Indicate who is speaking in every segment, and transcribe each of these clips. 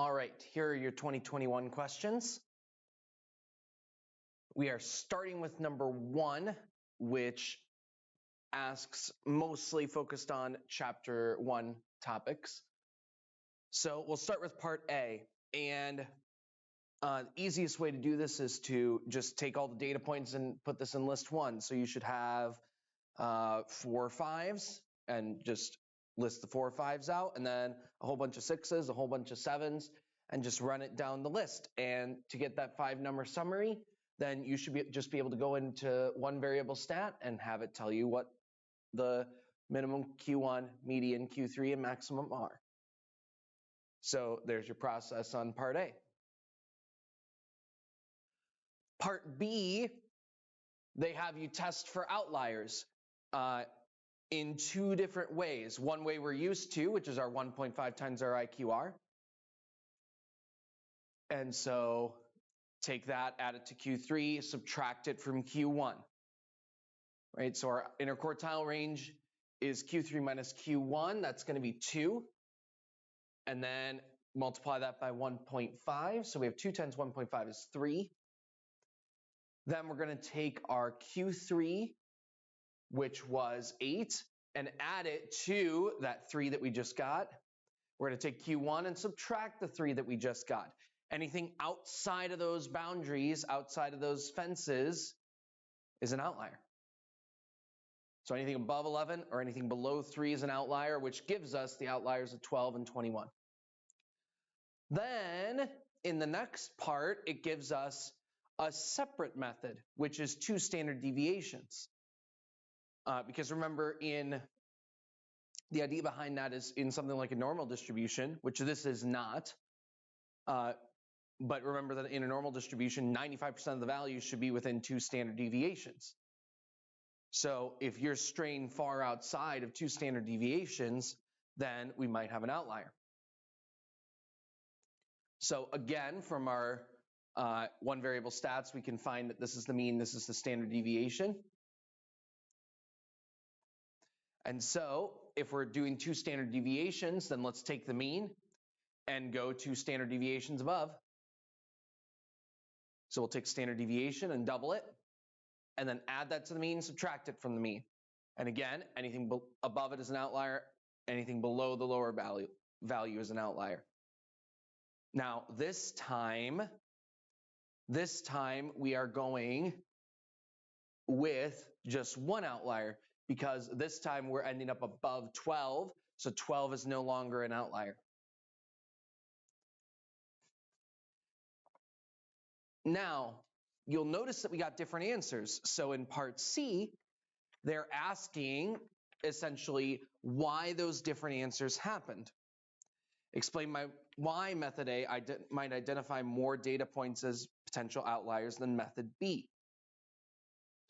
Speaker 1: All right, here are your 2021 questions. We are starting with number 1, which asks mostly focused on chapter 1 topics. So we'll start with part A, and the easiest way to do this is to just take all the data points and put this in list 1. So you should have 4 5s and just list the 4 5s out, and then a whole bunch of 6s, a whole bunch of 7s, and just run it down the list. And to get that 5-number summary, then you should just be able to go into one variable stat and have it tell you what the minimum Q1, median Q3, and maximum are. So there's your process on part A. Part B, they have you test for outliers in 2 different ways. One way we're used to, which is our 1.5 times our IQR. And so take that, add it to Q3, subtract it from Q1. Right, so our interquartile range is Q3 minus Q1, that's going to be 2. And then multiply that by 1.5, so we have 2 times 1.5 is 3. Then we're going to take our Q3, which was 8, and add it to that 3 that we just got. We're going to take Q1 and subtract the 3 that we just got. Anything outside of those boundaries, outside of those fences, is an outlier. So anything above 11 or anything below 3 is an outlier, which gives us the outliers of 12 and 21. Then, in the next part, it gives us a separate method, which is 2 standard deviations. Because remember, the idea behind that is in something like a normal distribution, which this is not. But remember that in a normal distribution, 95% of the values should be within 2 standard deviations. So if you're straying far outside of 2 standard deviations, then we might have an outlier. So again, from our one variable stats, we can find that this is the mean, this is the standard deviation. And so if we're doing 2 standard deviations, then let's take the mean and go 2 standard deviations above. So we'll take standard deviation and double it, and then add that to the mean, subtract it from the mean. And again, anything above it is an outlier, anything below the lower value is an outlier. Now this time we are going with just 1 outlier, because this time we're ending up above 12, so 12 is no longer an outlier. Now, you'll notice that we got different answers. So in part C, they're asking essentially why those different answers happened. Explain why method A might identify more data points as potential outliers than method B.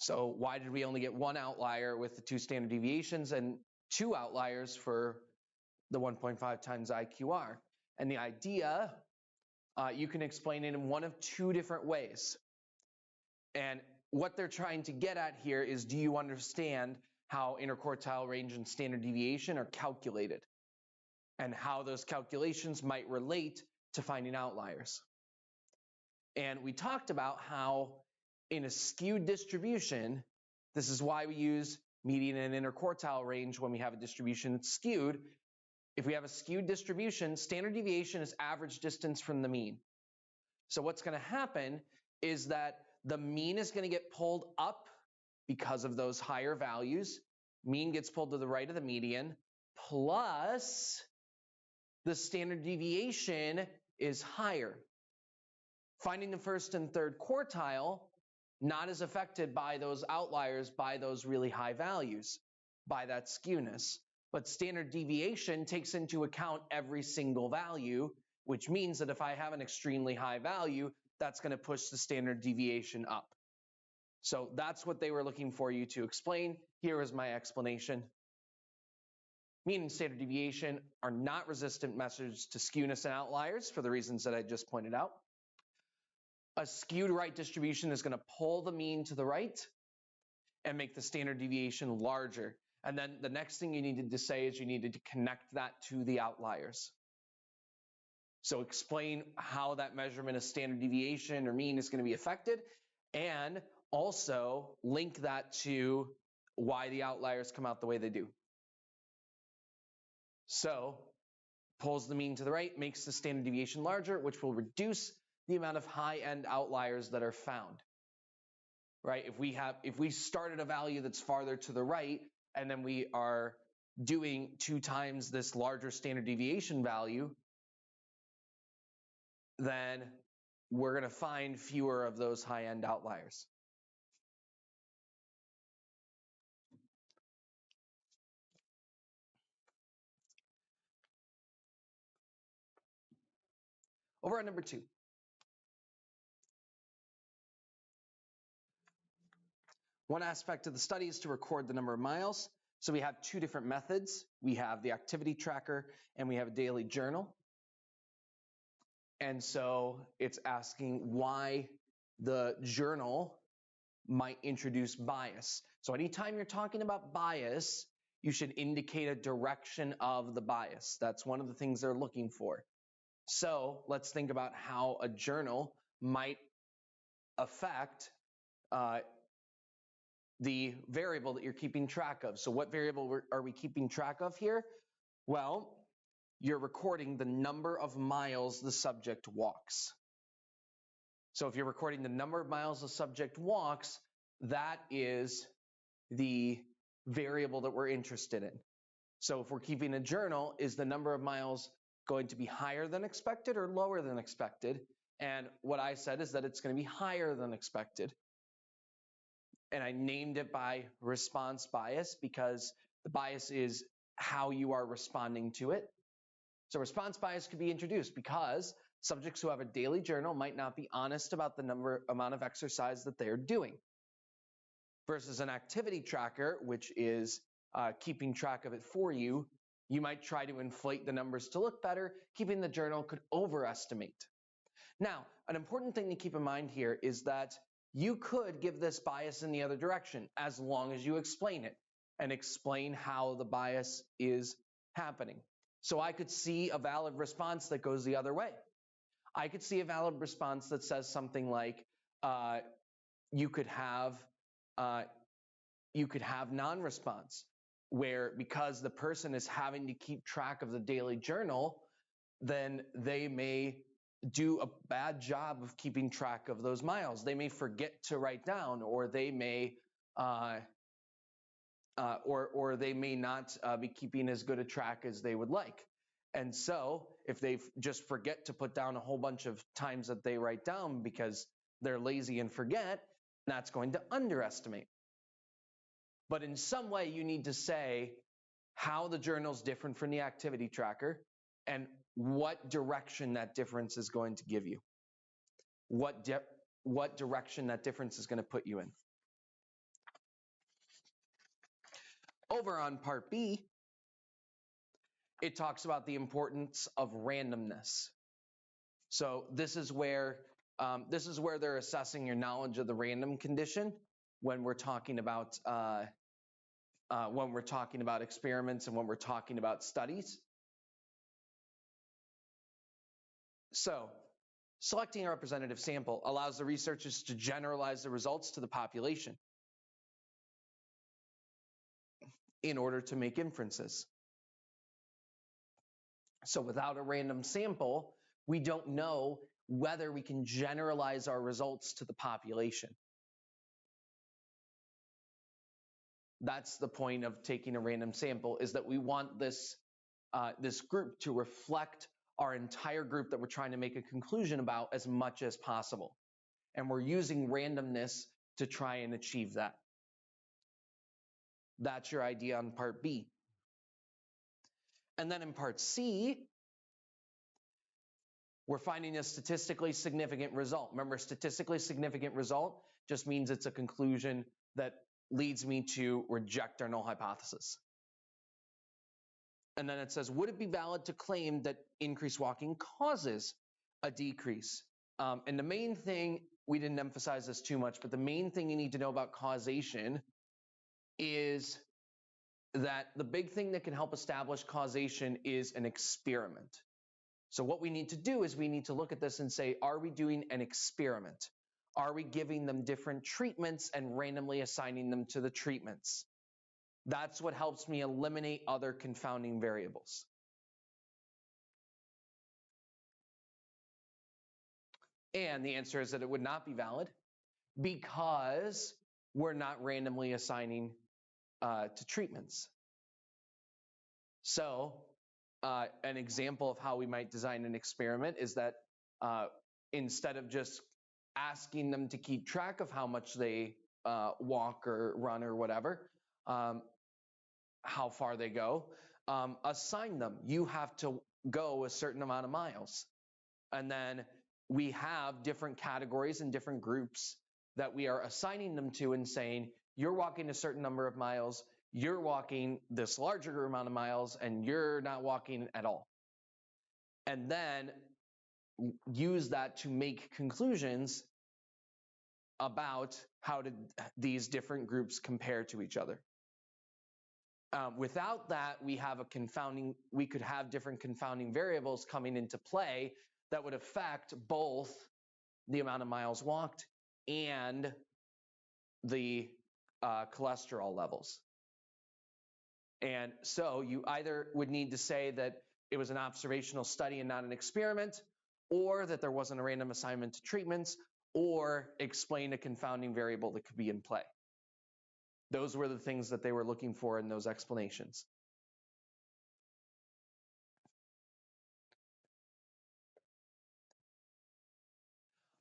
Speaker 1: So why did we only get 1 outlier with the 2 standard deviations and 2 outliers for the 1.5 times IQR? And the idea, you can explain it in one of 2 different ways. And what they're trying to get at here is, do you understand how interquartile range and standard deviation are calculated, and how those calculations might relate to finding outliers? And we talked about how in a skewed distribution, this is why we use median and interquartile range when we have a distribution that's skewed. If we have a skewed distribution, standard deviation is average distance from the mean. So what's going to happen is that the mean is going to get pulled up because of those higher values. Mean gets pulled to the right of the median, plus the standard deviation is higher. Finding the first and third quartile, not as affected by those outliers, by those really high values, by that skewness. But standard deviation takes into account every single value, which means that if I have an extremely high value, that's going to push the standard deviation up. So that's what they were looking for you to explain. Here is my explanation. Mean and standard deviation are not resistant methods to skewness and outliers for the reasons that I just pointed out. A skewed right distribution is going to pull the mean to the right and make the standard deviation larger. And then the next thing you needed to say is you needed to connect that to the outliers. So explain how that measurement of standard deviation or mean is going to be affected, and also link that to why the outliers come out the way they do. So pulls the mean to the right, makes the standard deviation larger, which will reduce the amount of high-end outliers that are found. Right? If we start at a value that's farther to the right, and then we are doing 2 times this larger standard deviation value, then we're going to find fewer of those high-end outliers. Over on number 2. One aspect of the study is to record the number of miles. So we have 2 different methods. We have the activity tracker and we have a daily journal. And so it's asking why the journal might introduce bias. So anytime you're talking about bias, you should indicate a direction of the bias. That's one of the things they're looking for. So let's think about how a journal might affect the variable that you're keeping track of. So what variable are we keeping track of here? Well, you're recording the number of miles the subject walks. So if you're recording the number of miles the subject walks, that is the variable that we're interested in. So if we're keeping a journal, is the number of miles going to be higher than expected or lower than expected? And what I said is that it's going to be higher than expected. And I named it by response bias because the bias is how you are responding to it. So response bias could be introduced because subjects who have a daily journal might not be honest about the amount of exercise that they're doing. Versus an activity tracker, which is keeping track of it for you, you might try to inflate the numbers to look better. Keeping the journal could overestimate. Now, an important thing to keep in mind here is that you could give this bias in the other direction as long as you explain it and explain how the bias is happening. So I could see a valid response that goes the other way. I could see a valid response that says something like you could have non-response, where because the person is having to keep track of the daily journal, then they may do a bad job of keeping track of those miles. They may forget to write down, or they may or they may not be keeping as good a track as they would like. And so if they just forget to put down a whole bunch of times that they write down because they're lazy and forget, that's going to underestimate. But in some way, you need to say how the journal is different from the activity tracker and what direction that difference is going to give you. What direction that difference is going to put you in. Over on part B, it talks about the importance of randomness. So this is where they're assessing your knowledge of the random condition when we're talking about experiments and when we're talking about studies. So selecting a representative sample allows the researchers to generalize the results to the population in order to make inferences. So without a random sample, we don't know whether we can generalize our results to the population. That's the point of taking a random sample, is that we want this group to reflect our entire group that we're trying to make a conclusion about as much as possible. And we're using randomness to try and achieve that. That's your idea on part B. And then in part C, we're finding a statistically significant result. Remember, statistically significant result just means it's a conclusion that leads me to reject our null hypothesis. And then it says, would it be valid to claim that increased walking causes a decrease? And the main thing, we didn't emphasize this too much, but the main thing you need to know about causation is that the big thing that can help establish causation is an experiment. So what we need to do is we need to look at this and say, are we doing an experiment? Are we giving them different treatments and randomly assigning them to the treatments? That's what helps me eliminate other confounding variables. And the answer is that it would not be valid because we're not randomly assigning to treatments. So an example of how we might design an experiment is that instead of just asking them to keep track of how much they walk or run or whatever, how far they go, assign them. You have to go a certain amount of miles. And then we have different categories and different groups that we are assigning them to and saying, you're walking a certain number of miles, you're walking this larger amount of miles, and you're not walking at all. And then use that to make conclusions about how did these different groups compare to each other. Without that, we could have different confounding variables coming into play that would affect both the amount of miles walked and the cholesterol levels. And so you either would need to say that it was an observational study and not an experiment, or that there wasn't a random assignment to treatments, or explain a confounding variable that could be in play. Those were the things that they were looking for in those explanations.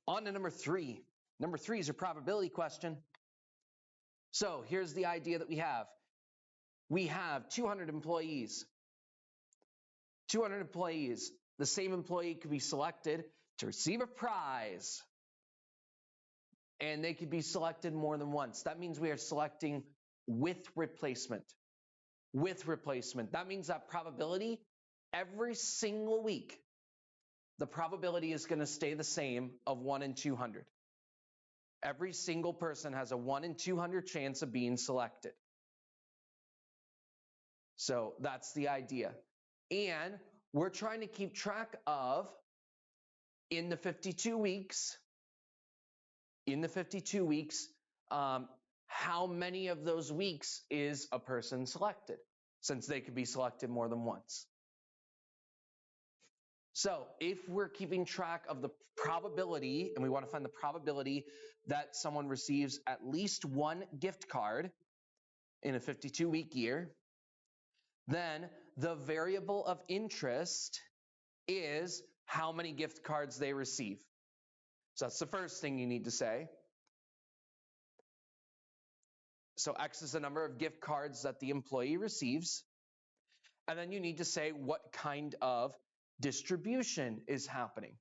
Speaker 1: On to number 3. Number 3 is a probability question. So here's the idea that we have. We have 200 employees. 200 employees. The same employee could be selected to receive a prize. And they could be selected more than once. That means we are selecting with replacement. With replacement. That means that probability, every single week, the probability is going to stay the same of 1 in 200. Every single person has a 1 in 200 chance of being selected. So that's the idea. And we're trying to keep track of, in the 52 weeks, how many of those weeks is a person selected, since they could be selected more than once. So if we're keeping track of the probability, and we want to find the probability that someone receives at least one gift card in a 52-week year, then the variable of interest is how many gift cards they receive. So that's the first thing you need to say. So X is the number of gift cards that the employee receives. And then you need to say what kind of distribution is happening.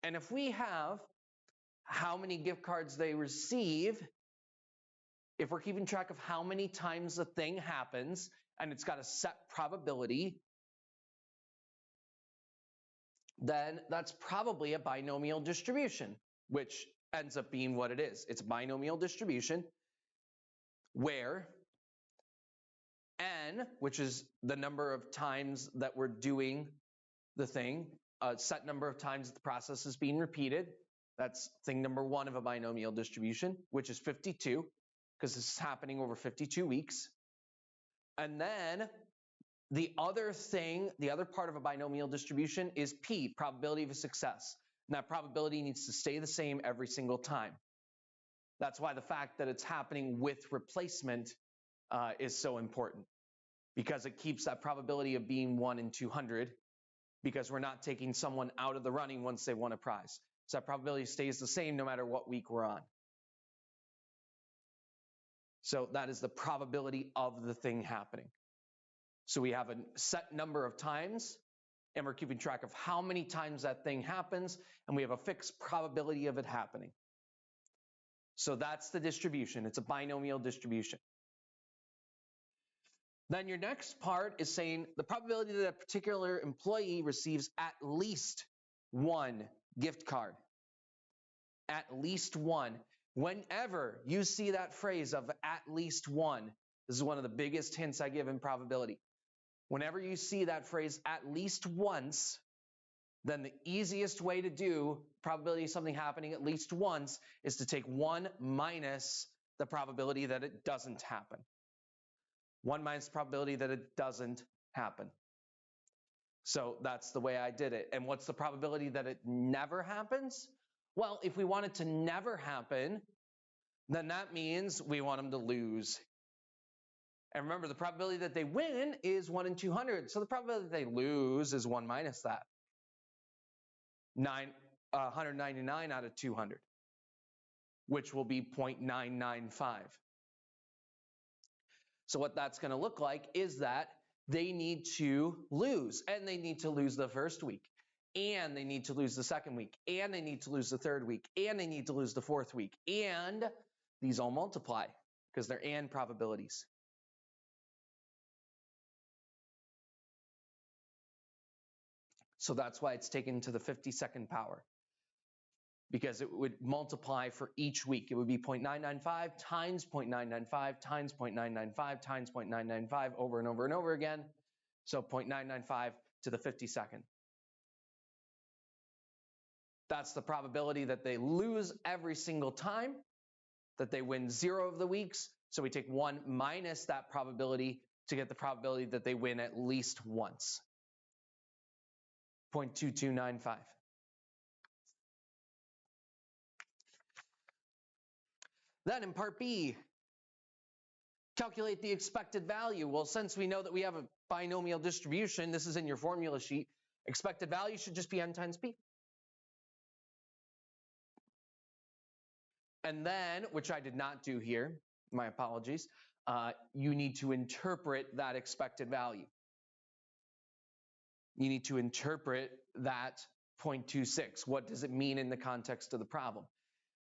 Speaker 1: And if we have how many gift cards they receive, if we're keeping track of how many times the thing happens, and it's got a set probability, then that's probably a binomial distribution, which ends up being what it is. It's a binomial distribution where n, which is the number of times that we're doing the thing, a set number of times that the process is being repeated. That's thing number 1 of a binomial distribution, which is 52, because this is happening over 52 weeks. And then the other part of a binomial distribution is P, probability of success. And that probability needs to stay the same every single time. That's why the fact that it's happening with replacement is so important, because it keeps that probability of being 1 in 200, because we're not taking someone out of the running once they won a prize. So that probability stays the same no matter what week we're on. So that is the probability of the thing happening. So we have a set number of times, and we're keeping track of how many times that thing happens, and we have a fixed probability of it happening. So that's the distribution. It's a binomial distribution. Then your next part is saying the probability that a particular employee receives at least one gift card. At least one. Whenever you see that phrase of at least one, this is one of the biggest hints I give in probability. Whenever you see that phrase at least once, then the easiest way to do probability of something happening at least once is to take 1 minus the probability that it doesn't happen. 1 minus the probability that it doesn't happen. So that's the way I did it. And what's the probability that it never happens? Well, if we want it to never happen, then that means we want them to lose. And remember, the probability that they win is 1 in 200. So the probability that they lose is 1 minus that. 199 out of 200, which will be 0.995. So what that's going to look like is that they need to lose, and they need to lose the first week, and they need to lose the second week, and they need to lose the third week, and they need to lose the fourth week, and these all multiply because they're and probabilities. So that's why it's taken to the 52nd power, because it would multiply for each week. It would be 0.995 times 0.995 times 0.995 times 0.995 over and over and over again. So 0.995 to the 52nd. That's the probability that they lose every single time, that they win 0 of the weeks. So we take 1 minus that probability to get the probability that they win at least once. 0.2295. Then in part B, calculate the expected value. Well, since we know that we have a binomial distribution, this is in your formula sheet, expected value should just be n times p. And then, which I did not do here, my apologies, you need to interpret that expected value. You need to interpret that 0.26. What does it mean in the context of the problem?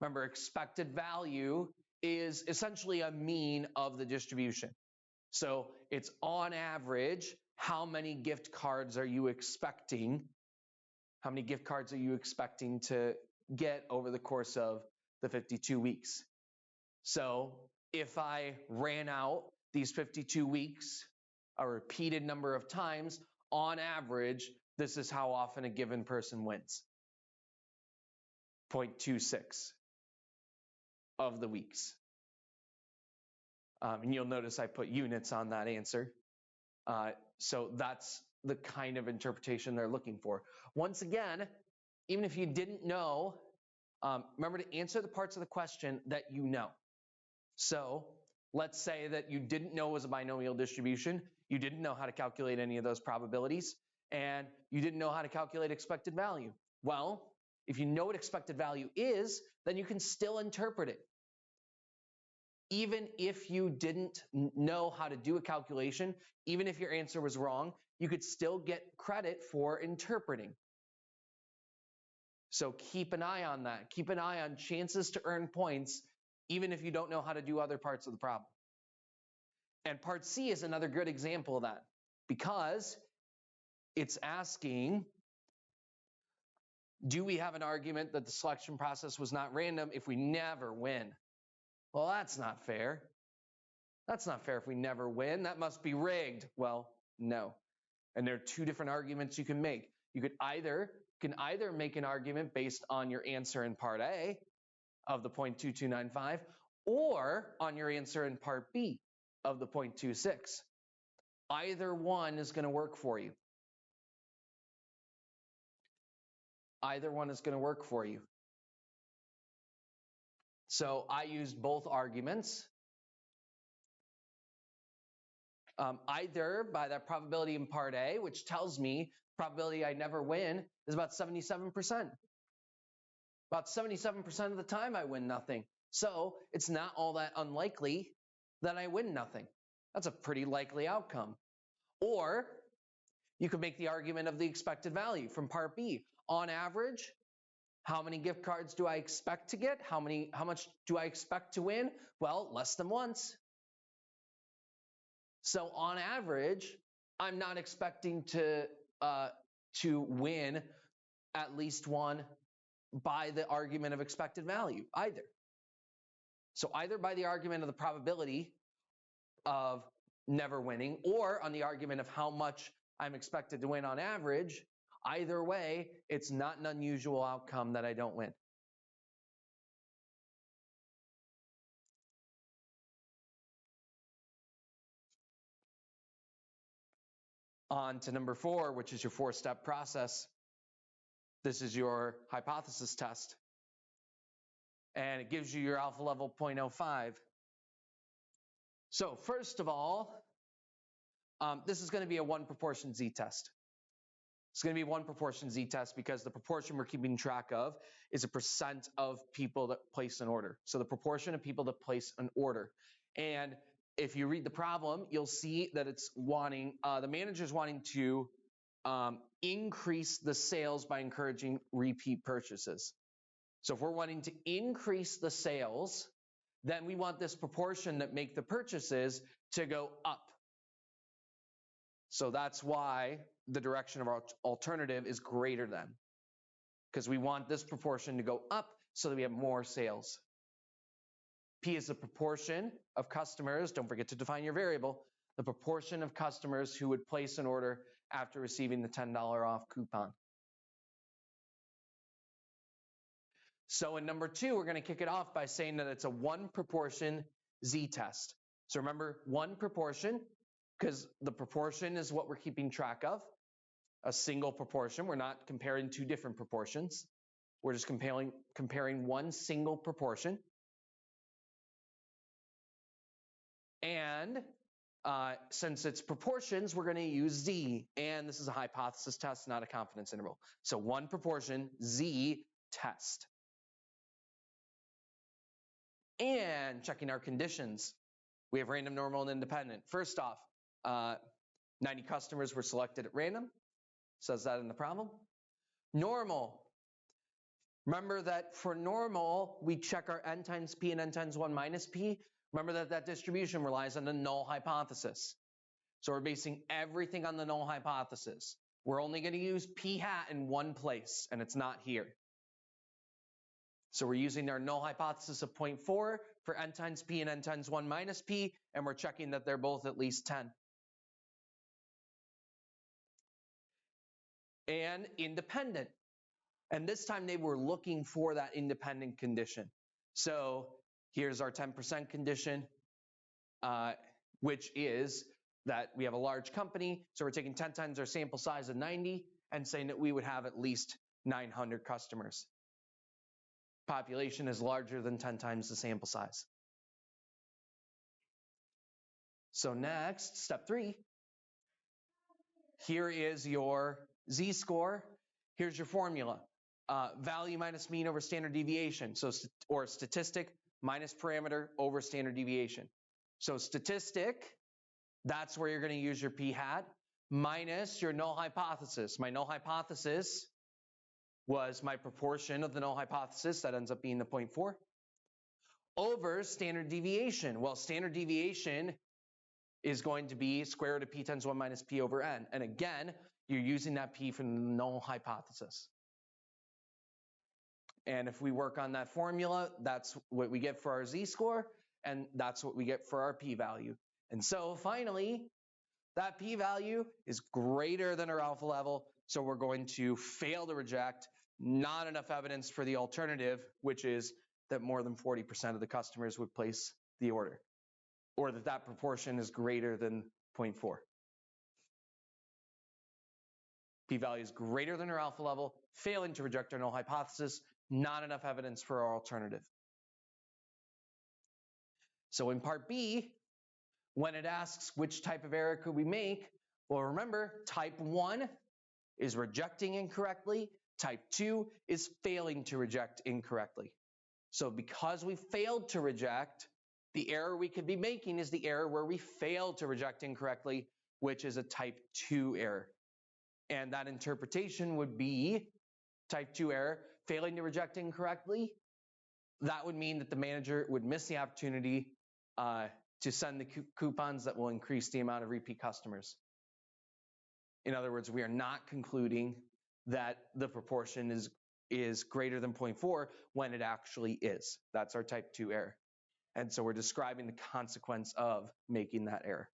Speaker 1: Remember, expected value is essentially a mean of the distribution. So it's on average, how many gift cards are you expecting? How many gift cards are you expecting to get over the course of the 52 weeks? So if I ran out these 52 weeks a repeated number of times, on average, this is how often a given person wins. 0.26 of the weeks. And you'll notice I put units on that answer. So that's the kind of interpretation they're looking for. Once again, even if you didn't know, remember to answer the parts of the question that you know. So let's say that you didn't know it was a binomial distribution, you didn't know how to calculate any of those probabilities, and you didn't know how to calculate expected value. Well, if you know what expected value is, then you can still interpret it. Even if you didn't know how to do a calculation, even if your answer was wrong, you could still get credit for interpreting. So keep an eye on that. Keep an eye on chances to earn points, even if you don't know how to do other parts of the problem. And part C is another good example of that, because it's asking, do we have an argument that the selection process was not random if we never win? Well, that's not fair. That's not fair if we never win. That must be rigged. Well, no. And there are two different arguments you can make. You can either make an argument based on your answer in part A of the 0.2295, or on your answer in part B of the 0.26. Either one is going to work for you. Either one is going to work for you. So I used both arguments. Either by that probability in part A, which tells me probability I never win is about 77%. About 77% of the time I win nothing. So it's not all that unlikely that I win nothing. That's a pretty likely outcome. Or you could make the argument of the expected value from part B. On average, how many gift cards do I expect to get? How much do I expect to win? Well, less than once. So on average, I'm not expecting to win at least one by the argument of expected value either. So either by the argument of the probability of never winning, or on the argument of how much I'm expected to win on average, Either way, it's not an unusual outcome that I don't win. On to number 4, which is your 4-step process. This is your hypothesis test. And it gives you your alpha level 0.05. So first of all, this is going to be a 1 proportion z-test. It's going to be 1 proportion z-test because the proportion we're keeping track of is a percent of people that place an order. So the proportion of people that place an order. And if you read the problem, you'll see that it's wanting, the manager's wanting to increase the sales by encouraging repeat purchases. So if we're wanting to increase the sales, then we want this proportion that make the purchases to go up. So that's why the direction of our alternative is greater than, because we want this proportion to go up so that we have more sales. P is the proportion of customers, don't forget to define your variable, the proportion of customers who would place an order after receiving the $10 off coupon. So in number 2, we're going to kick it off by saying that it's a 1 proportion z-test. So remember, 1 proportion, because the proportion is what we're keeping track of. A single proportion. We're not comparing 2 different proportions. We're just comparing 1 single proportion. And since it's proportions, we're going to use z. And this is a hypothesis test, not a confidence interval. So 1 proportion z-test. And checking our conditions. We have random, normal, and independent. First off, 90 customers were selected at random. Says that in the problem. Normal. Remember that for normal, we check our n times p and n times 1 minus p. Remember that that distribution relies on the null hypothesis. So we're basing everything on the null hypothesis. We're only going to use p hat in 1 place, and it's not here. So we're using our null hypothesis of 0.4 for n times p and n times 1 minus p, and we're checking that they're both at least 10. And independent. And this time they were looking for that independent condition. So here's our 10% condition, which is that we have a large company. So we're taking 10 times our sample size of 90 and saying that we would have at least 900 customers. Population is larger than 10 times the sample size. So next, step 3. Here is your z-score. Here's your formula. Value minus mean over standard deviation. So, or statistic minus parameter over standard deviation. So statistic, that's where you're going to use your p hat, minus your null hypothesis. My null hypothesis was my proportion of the null hypothesis, that ends up being the 0.4, over standard deviation. Well, standard deviation is going to be square root of p times 1 minus p over n. And again, you're using that p from the null hypothesis. And if we work on that formula, that's what we get for our z-score, and that's what we get for our p-value. And so finally, that p-value is greater than our alpha level, so we're going to fail to reject. Not enough evidence for the alternative, which is that more than 40% of the customers would place the order, or that that proportion is greater than 0.4. P-value is greater than our alpha level, failing to reject our null hypothesis, not enough evidence for our alternative. So in part B, when it asks which type of error could we make, well, remember, type 1 is rejecting incorrectly. Type 2 is failing to reject incorrectly. So because we failed to reject, the error we could be making is the error where we failed to reject incorrectly, which is a type 2 error. And that interpretation would be type 2 error, failing to reject incorrectly. That would mean that the manager would miss the opportunity to send the coupons that will increase the amount of repeat customers. In other words, we are not concluding that the proportion is greater than 0.4 when it actually is. That's our type 2 error. And so we're describing the consequence of making that error.